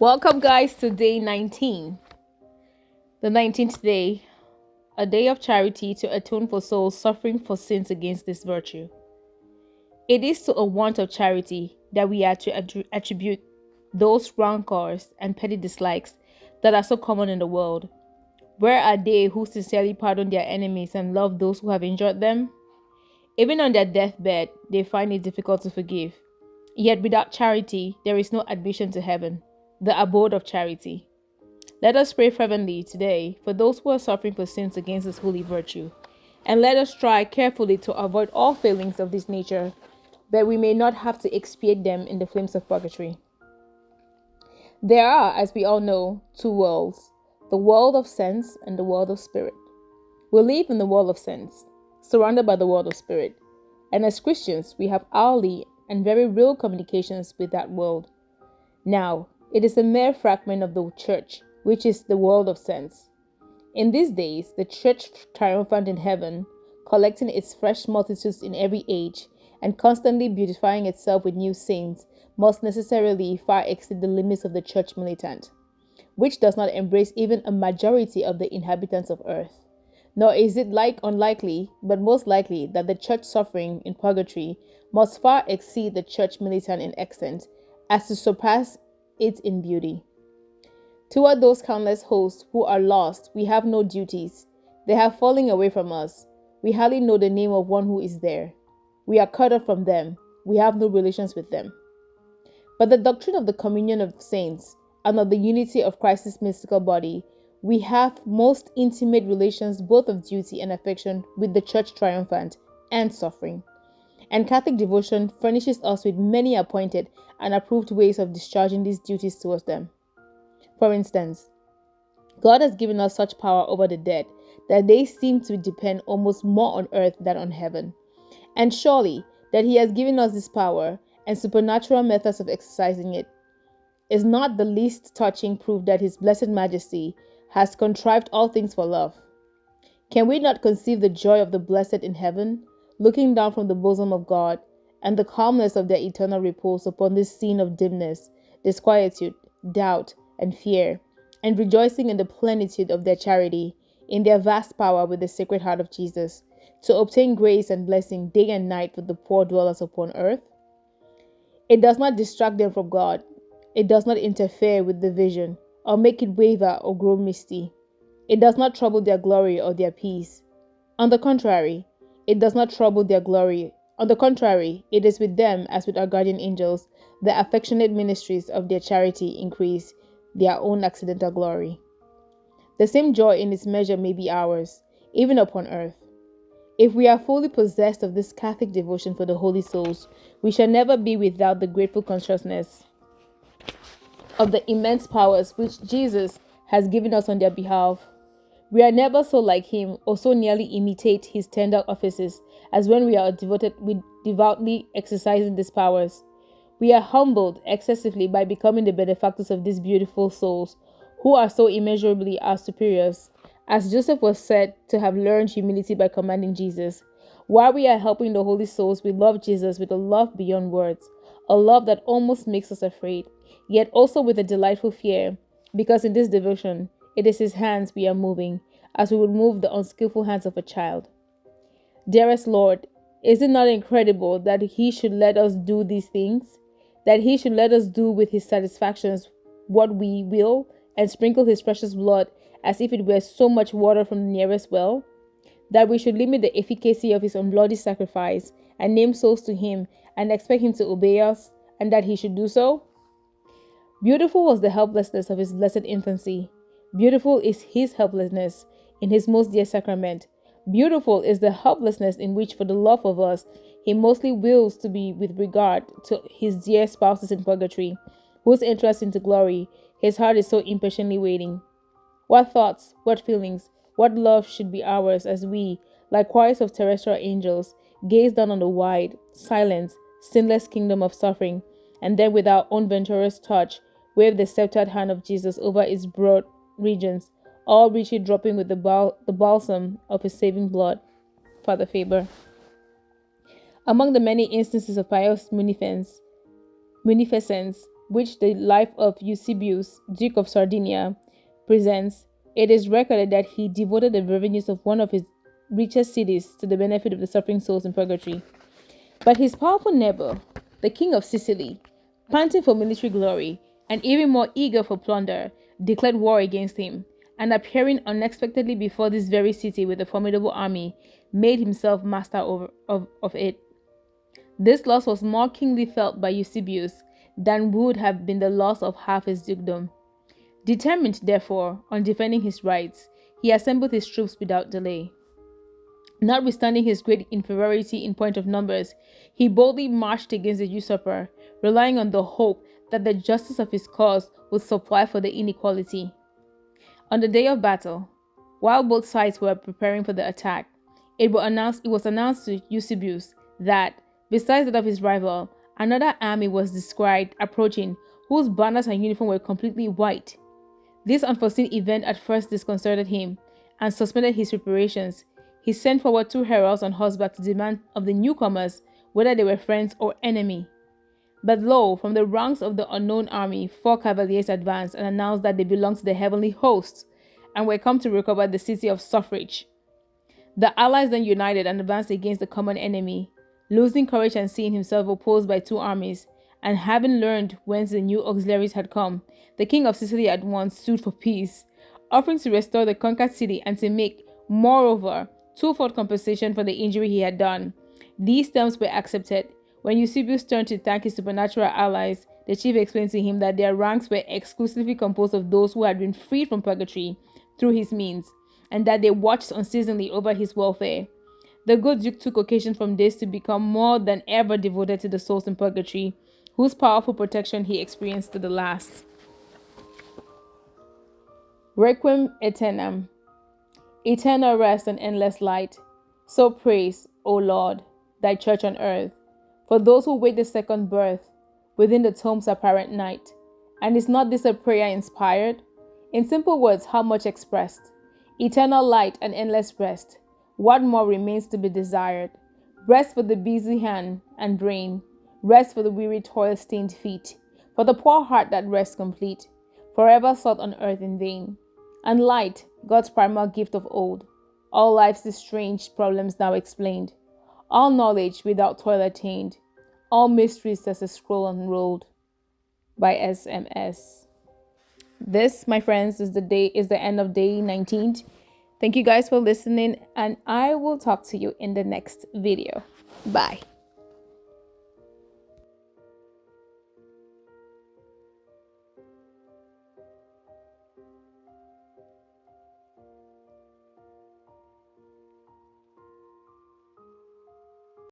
Welcome, guys, to day 19, the 19th day, a day of charity to atone for souls suffering for sins against this virtue. It is to a want of charity that we are to attribute those rancors and petty dislikes that are so common in the world. Where are they who sincerely pardon their enemies and love those who have injured them? Even on their deathbed, they find it difficult to forgive. Yet without charity, there is no admission to heaven, the abode of charity. Let us pray fervently today for those who are suffering for sins against this holy virtue, and let us try carefully to avoid all failings of this nature, that we may not have to expiate them in the flames of purgatory. There are, as we all know, two worlds, the world of sense and the world of spirit. We live in the world of sense, surrounded by the world of spirit, and as Christians, we have hourly and very real communications with that world. Now, it is a mere fragment of the church, which is the world of sense. In these days, the church triumphant in heaven, collecting its fresh multitudes in every age, and constantly beautifying itself with new saints, must necessarily far exceed the limits of the church militant, which does not embrace even a majority of the inhabitants of earth. Nor is it unlikely, but most likely, that the church suffering in purgatory must far exceed the church militant in extent, as to surpass it in beauty. Toward those countless hosts who are lost, we have no duties. They have fallen away from us. We hardly know the name of one who is there. We are cut off from them. We have no relations with them. But the doctrine of the communion of saints and of the unity of Christ's mystical body, we have most intimate relations both of duty and affection with the church triumphant and suffering. And Catholic devotion furnishes us with many appointed and approved ways of discharging these duties towards them. For instance, God has given us such power over the dead that they seem to depend almost more on earth than on heaven. And surely that He has given us this power and supernatural methods of exercising it is not the least touching proof that His Blessed Majesty has contrived all things for love. Can we not conceive the joy of the blessed in heaven, looking down from the bosom of God, and the calmness of their eternal repose upon this scene of dimness, disquietude, doubt, and fear, and rejoicing in the plenitude of their charity, in their vast power with the Sacred Heart of Jesus, to obtain grace and blessing day and night for the poor dwellers upon earth? It does not distract them from God. It does not interfere with the vision, or make it waver or grow misty. It does not trouble their glory or their peace. On the contrary, it does not trouble their glory. On the contrary, it is with them as with our guardian angels, the affectionate ministries of their charity increase their own accidental glory. The same joy in its measure may be ours, even upon earth. If we are fully possessed of this Catholic devotion for the holy souls, we shall never be without the grateful consciousness of the immense powers which Jesus has given us on their behalf. We are never so like Him or so nearly imitate His tender offices as when we are devoutly exercising these powers. We are humbled excessively by becoming the benefactors of these beautiful souls, who are so immeasurably our superiors. As Joseph was said to have learned humility by commanding Jesus, while we are helping the holy souls, we love Jesus with a love beyond words, a love that almost makes us afraid, yet also with a delightful fear, because in this devotion, it is His hands we are moving, as we would move the unskillful hands of a child. Dearest Lord, is it not incredible that He should let us do these things? That He should let us do with His satisfactions what we will, and sprinkle His precious blood as if it were so much water from the nearest well? That we should limit the efficacy of His unbloody sacrifice, and name souls to Him, and expect Him to obey us, and that He should do so? Beautiful was the helplessness of His blessed infancy. Beautiful is His helplessness in His most dear sacrament. Beautiful is the helplessness in which, for the love of us, He mostly wills to be with regard to His dear spouses in purgatory, whose entrance into glory His heart is so impatiently waiting. What thoughts, what feelings, what love should be ours as we, like choirs of terrestrial angels, gaze down on the wide, silent, sinless kingdom of suffering, and then with our own venturous touch, wave the sceptered hand of Jesus over its broad regions, all richly dropping with the balsam of His saving blood. Father Faber. Among the many instances of pious munificence, which the life of Eusebius, Duke of Sardinia, presents, it is recorded that he devoted the revenues of one of his richest cities to the benefit of the suffering souls in purgatory. But his powerful neighbor, the king of Sicily, panting for military glory and even more eager for plunder, declared war against him, and appearing unexpectedly before this very city with a formidable army, made himself master of it. This loss was more keenly felt by Eusebius than would have been the loss of half his dukedom. Determined, therefore, on defending his rights, he assembled his troops without delay. Notwithstanding his great inferiority in point of numbers, he boldly marched against the usurper, relying on the hope that the justice of his cause would supply for the inequality. On the day of battle, while both sides were preparing for the attack, it was announced to Eusebius that, besides that of his rival, another army was descried approaching, whose banners and uniform were completely white. This unforeseen event at first disconcerted him and suspended his preparations. He sent forward 2 heralds on horseback to demand of the newcomers whether they were friends or enemy. But lo, from the ranks of the unknown army, 4 cavaliers advanced and announced that they belonged to the heavenly hosts and were come to recover the city of suffrage. The allies then united and advanced against the common enemy. Losing courage and seeing himself opposed by 2 armies, and having learned whence the new auxiliaries had come, the king of Sicily at once sued for peace, offering to restore the conquered city and to make, moreover, 2-fold compensation for the injury he had done. These terms were accepted. When Eusebius turned to thank his supernatural allies, the chief explained to him that their ranks were exclusively composed of those who had been freed from purgatory through his means, and that they watched unceasingly over his welfare. The good duke took occasion from this to become more than ever devoted to the souls in purgatory, whose powerful protection he experienced to the last. Requiem aeternam. Eternal rest and endless light. So praise, O Lord, thy church on earth, for those who wait the second birth within the tomb's apparent night. And is not this a prayer inspired? In simple words, how much expressed? Eternal light and endless rest. What more remains to be desired? Rest for the busy hand and brain. Rest for the weary toil-stained feet. For the poor heart that rests complete. Forever sought on earth in vain. And light, God's primal gift of old. All life's strange problems now explained. All knowledge without toil attained. All mysteries as a scroll unrolled. By SMS. This, my friends, is the end of day 19. Thank you guys for listening, and I will talk to you in the next video. Bye.